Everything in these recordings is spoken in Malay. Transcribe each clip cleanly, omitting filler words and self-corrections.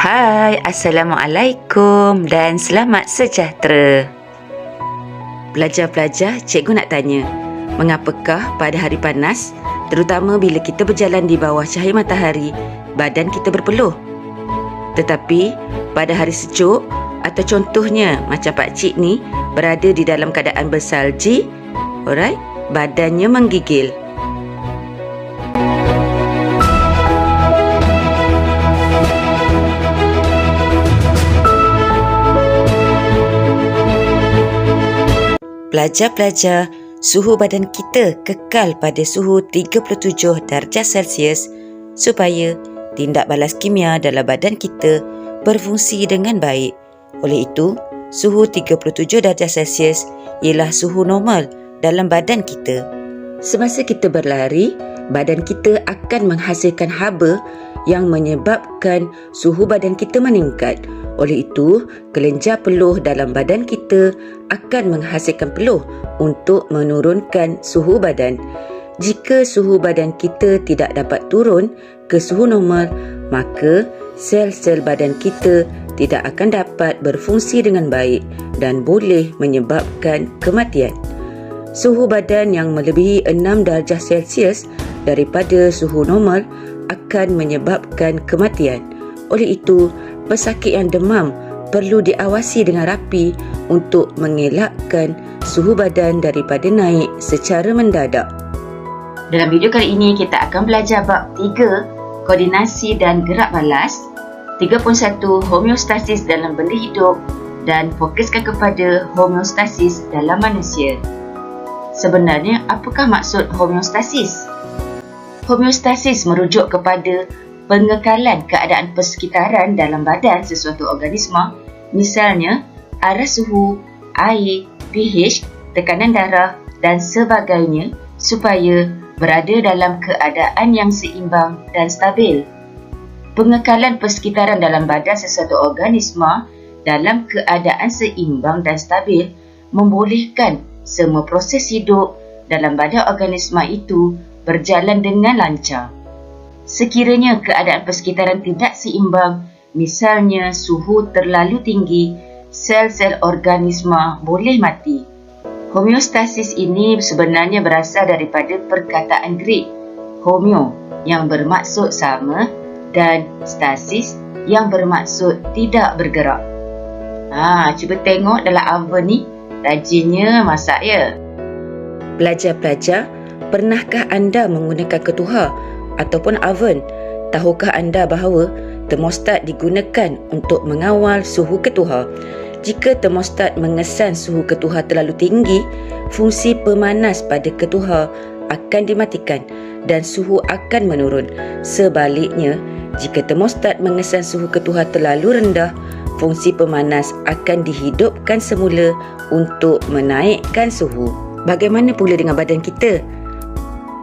Hai, Assalamualaikum dan selamat sejahtera. Pelajar-pelajar, cikgu nak tanya, mengapakah pada hari panas, terutama bila kita berjalan di bawah cahaya matahari, badan kita berpeluh? Tetapi pada hari sejuk atau contohnya macam pakcik ni berada di dalam keadaan bersalji, alright, badannya menggigil. Pelajar-pelajar, suhu badan kita kekal pada suhu 37 darjah Celsius supaya tindak balas kimia dalam badan kita berfungsi dengan baik. Oleh itu, suhu 37 darjah Celsius ialah suhu normal dalam badan kita. Semasa kita berlari, badan kita akan menghasilkan haba yang menyebabkan suhu badan kita meningkat. Oleh itu, kelenjar peluh dalam badan kita akan menghasilkan peluh untuk menurunkan suhu badan. Jika suhu badan kita tidak dapat turun ke suhu normal, maka sel-sel badan kita tidak akan dapat berfungsi dengan baik dan boleh menyebabkan kematian. Suhu badan yang melebihi 6 darjah Celsius daripada suhu normal akan menyebabkan kematian. Oleh itu, pesakit yang demam perlu diawasi dengan rapi untuk mengelakkan suhu badan daripada naik secara mendadak. Dalam video kali ini, kita akan belajar bab 3, koordinasi dan gerak balas, 3.1, homeostasis dalam benda hidup dan fokuskan kepada homeostasis dalam manusia. Sebenarnya, apakah maksud homeostasis? Homeostasis merujuk kepada pengekalan keadaan persekitaran dalam badan sesuatu organisma, misalnya arah suhu, air, pH, tekanan darah dan sebagainya supaya berada dalam keadaan yang seimbang dan stabil. Pengekalan persekitaran dalam badan sesuatu organisma dalam keadaan seimbang dan stabil membolehkan semua proses hidup dalam badan organisma itu berjalan dengan lancar. Sekiranya keadaan persekitaran tidak seimbang, misalnya suhu terlalu tinggi, sel-sel organisma boleh mati. Homeostasis ini sebenarnya berasal daripada perkataan Greek homeo yang bermaksud sama dan stasis yang bermaksud tidak bergerak. Cuba tengok dalam oven ni, rajinnya masak ya. Pelajar-pelajar, pernahkah anda menggunakan ketuhar ataupun oven? Tahukah anda bahawa termostat digunakan untuk mengawal suhu ketuhar? Jika termostat mengesan suhu ketuhar terlalu tinggi, fungsi pemanas pada ketuhar akan dimatikan dan suhu akan menurun. Sebaliknya, jika termostat mengesan suhu ketuhar terlalu rendah, fungsi pemanas akan dihidupkan semula untuk menaikkan suhu. Bagaimana pula dengan badan kita?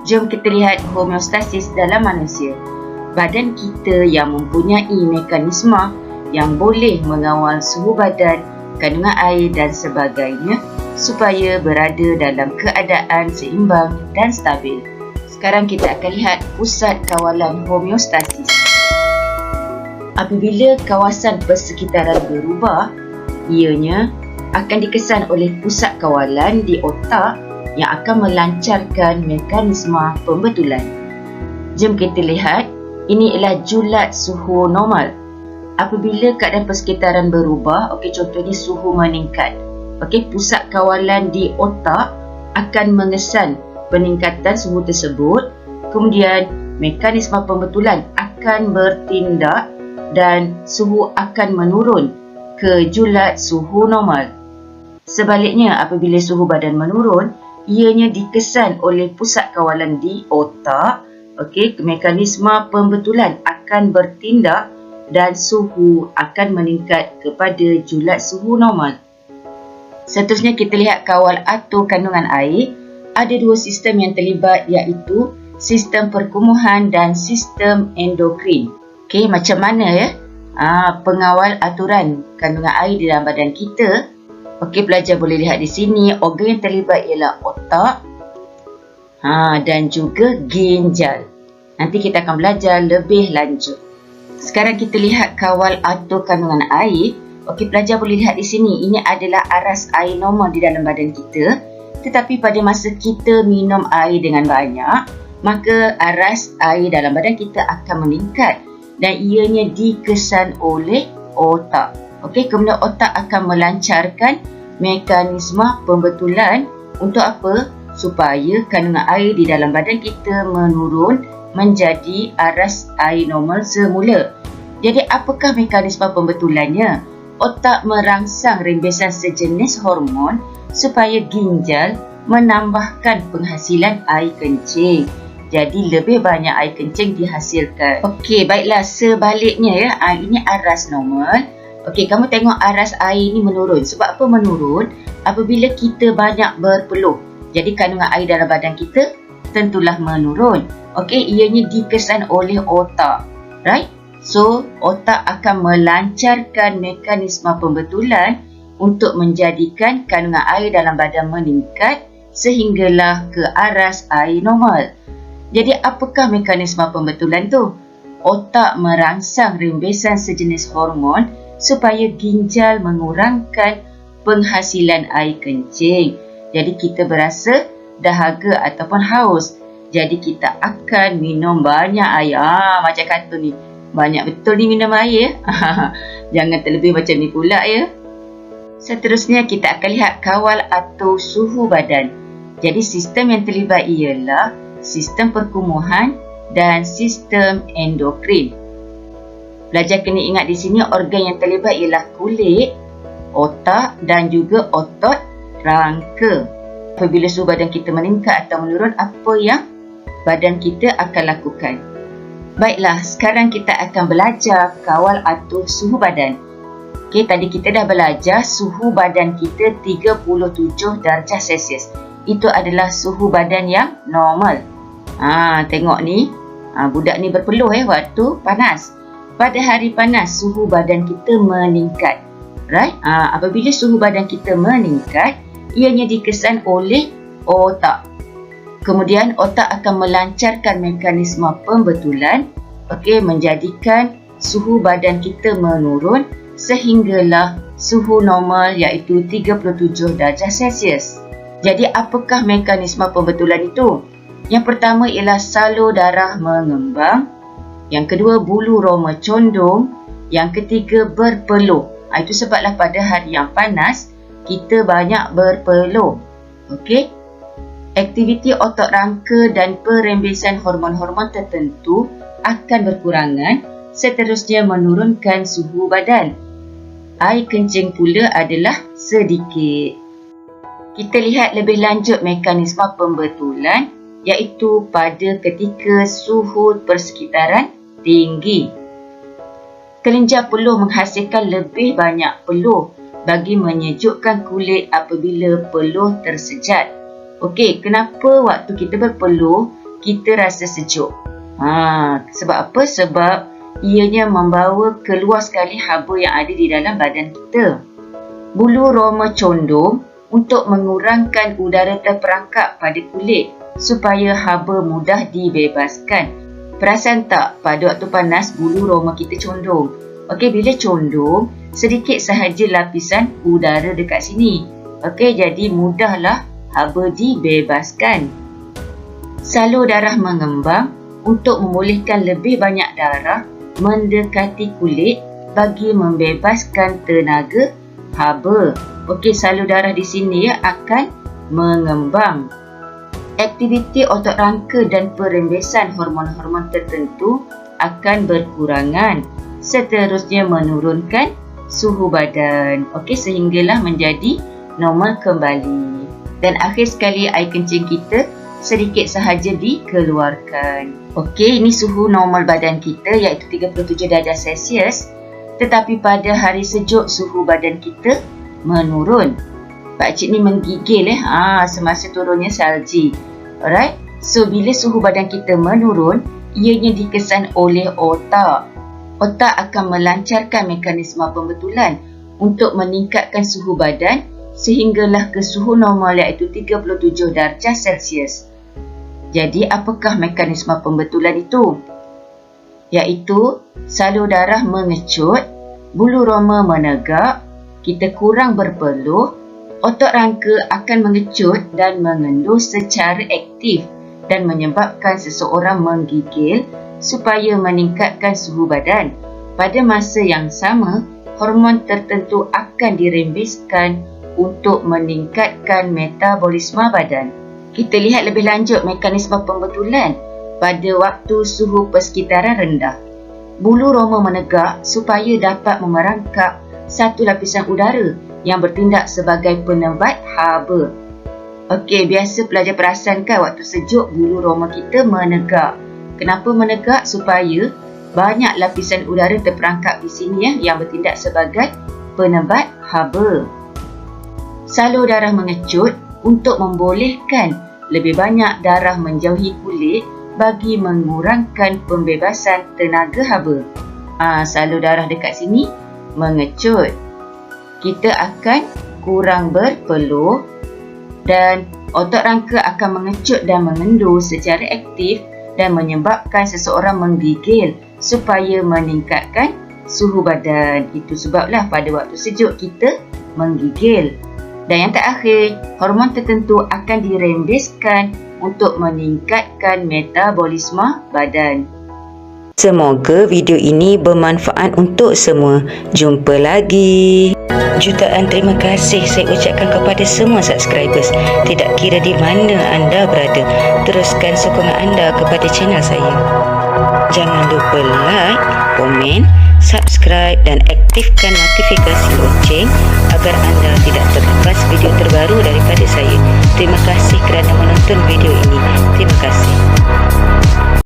Jom kita lihat homeostasis dalam manusia. Badan kita yang mempunyai mekanisme yang boleh mengawal suhu badan, kandungan air dan sebagainya supaya berada dalam keadaan seimbang dan stabil. Sekarang kita akan lihat pusat kawalan homeostasis. Apabila kawasan persekitaran berubah, ianya akan dikesan oleh pusat kawalan di otak yang akan melancarkan mekanisme pembetulan. Jom kita lihat, ini ialah julat suhu normal. Apabila keadaan persekitaran berubah, contohnya suhu meningkat, pusat kawalan di otak akan mengesan peningkatan suhu tersebut, kemudian mekanisme pembetulan akan bertindak dan suhu akan menurun ke julat suhu normal. Sebaliknya, apabila suhu badan menurun, ianya dikesan oleh pusat kawalan di otak, mekanisme pembetulan akan bertindak dan suhu akan meningkat kepada julat suhu normal. Seterusnya kita lihat kawal atur kandungan air. Ada dua sistem yang terlibat, iaitu sistem perkumuhan dan sistem endokrin. Macam mana ya pengawal aturan kandungan air di dalam badan kita? Pelajar boleh lihat di sini, organ yang terlibat ialah otak dan juga ginjal. Nanti kita akan belajar lebih lanjut. Sekarang kita lihat kawal atur kandungan air. Okey, pelajar boleh lihat di sini. Ini adalah aras air normal di dalam badan kita. Tetapi pada masa kita minum air dengan banyak, maka aras air dalam badan kita akan meningkat dan ianya dikesan oleh otak. Okey, kemudian otak akan melancarkan mekanisme pembetulan untuk apa? Supaya kandungan air di dalam badan kita menurun menjadi aras air normal semula. Jadi apakah mekanisme pembetulannya? Otak merangsang rembesan sejenis hormon supaya ginjal menambahkan penghasilan air kencing. Jadi lebih banyak air kencing dihasilkan. Okey, baiklah, sebaliknya ya. Ini aras normal. Okey, kamu tengok aras air ni menurun. Sebab apa menurun? Apabila kita banyak berpeluh. Jadi kandungan air dalam badan kita tentulah menurun. Okey, ianya dikesan oleh otak. Right? So, otak akan melancarkan mekanisme pembetulan untuk menjadikan kandungan air dalam badan meningkat sehinggalah ke aras air normal. Jadi, apakah mekanisme pembetulan tu? Otak merangsang rembesan sejenis hormon supaya ginjal mengurangkan penghasilan air kencing. Jadi, kita berasa dahaga ataupun haus. Jadi, kita akan minum banyak air. Macam kartun ni. Banyak betul ni minum air. Jangan terlebih macam ni pula ya. Seterusnya kita akan lihat kawal atur suhu badan. Jadi sistem yang terlibat ialah sistem perkumuhan dan sistem endokrin. Pelajar kena ingat di sini organ yang terlibat ialah kulit, otak dan juga otot rangka. Apabila suhu badan kita meningkat atau menurun, apa yang badan kita akan lakukan? Baiklah, sekarang kita akan belajar kawal atur suhu badan. Okey, tadi kita dah belajar suhu badan kita 37 darjah Celsius. Itu adalah suhu badan yang normal. Tengok ni. Budak ni berpeluh waktu panas. Pada hari panas, suhu badan kita meningkat. Right? Apabila suhu badan kita meningkat, ianya dikesan oleh otak. Kemudian otak akan melancarkan mekanisme pembetulan, menjadikan suhu badan kita menurun sehinggalah suhu normal iaitu 37 darjah Celsius. Jadi apakah mekanisme pembetulan itu? Yang pertama ialah salur darah mengembang, yang kedua bulu roma condong, yang ketiga berpeluh. Itu sebablah pada hari yang panas kita banyak berpeluh. Okey. Aktiviti otot rangka dan perembesan hormon-hormon tertentu akan berkurangan, seterusnya menurunkan suhu badan. Air kencing pula adalah sedikit. Kita lihat lebih lanjut mekanisme pembetulan iaitu pada ketika suhu persekitaran tinggi. Kelenjar peluh menghasilkan lebih banyak peluh bagi menyejukkan kulit apabila peluh tersejat. Okey, kenapa waktu kita berpeluh, kita rasa sejuk? Sebab apa? Sebab ianya membawa keluar sekali haba yang ada di dalam badan kita. Bulu roma condong untuk mengurangkan udara terperangkap pada kulit supaya haba mudah dibebaskan. Perasan tak pada waktu panas bulu roma kita condong? Okey, bila condong, sedikit sahaja lapisan udara dekat sini. Okey, jadi mudahlah haba dibebaskan. Salur darah mengembang untuk membolehkan lebih banyak darah mendekati kulit bagi membebaskan tenaga haba. Okey, salur darah di sini akan mengembang. Aktiviti otot rangka dan perembesan hormon-hormon tertentu akan berkurangan. Seterusnya menurunkan suhu badan. Okey, sehinggalah menjadi normal kembali. Dan akhir sekali air kencing kita sedikit sahaja dikeluarkan. Okey, ini suhu normal badan kita iaitu 37 darjah Celsius. Tetapi pada hari sejuk suhu badan kita menurun. Pakcik ni menggigil semasa turunnya salji. Alright. So bila suhu badan kita menurun, ianya dikesan oleh otak. Otak akan melancarkan mekanisme pembetulan untuk meningkatkan suhu badan sehinggalah ke suhu normal iaitu 37 darjah Celsius. Jadi apakah mekanisme pembetulan itu? iaitu salur darah mengecut, bulu roma menegak, kita kurang berpeluh, otot rangka akan mengecut dan mengendur secara aktif dan menyebabkan seseorang menggigil supaya meningkatkan suhu badan. Pada masa yang sama, hormon tertentu akan dirembeskan untuk meningkatkan metabolisme badan. Kita lihat lebih lanjut mekanisme pembetulan pada waktu suhu persekitaran rendah. Bulu roma menegak supaya dapat memerangkap satu lapisan udara yang bertindak sebagai penebat haba. Okey, biasa pelajar perasankan waktu sejuk bulu roma kita menegak. Kenapa menegak? Supaya banyak lapisan udara terperangkap di sini yang bertindak sebagai penebat haba. Salur darah mengecut untuk membolehkan lebih banyak darah menjauhi kulit bagi mengurangkan pembebasan tenaga haba. Salur darah dekat sini mengecut. Kita akan kurang berpeluh dan otot rangka akan mengecut dan mengendur secara aktif dan menyebabkan seseorang menggigil supaya meningkatkan suhu badan. Itu sebablah pada waktu sejuk kita menggigil. Dan yang terakhir, hormon tertentu akan dirembeskan untuk meningkatkan metabolisme badan. Semoga video ini bermanfaat untuk semua. Jumpa lagi. Jutaan terima kasih saya ucapkan kepada semua subscribers. Tidak kira di mana anda berada, teruskan sokongan anda kepada channel saya. Jangan lupa like, komen, subscribe dan aktifkan notifikasi lonceng agar anda tidak terlepas video terbaru daripada saya. Terima kasih kerana menonton video ini. Terima kasih.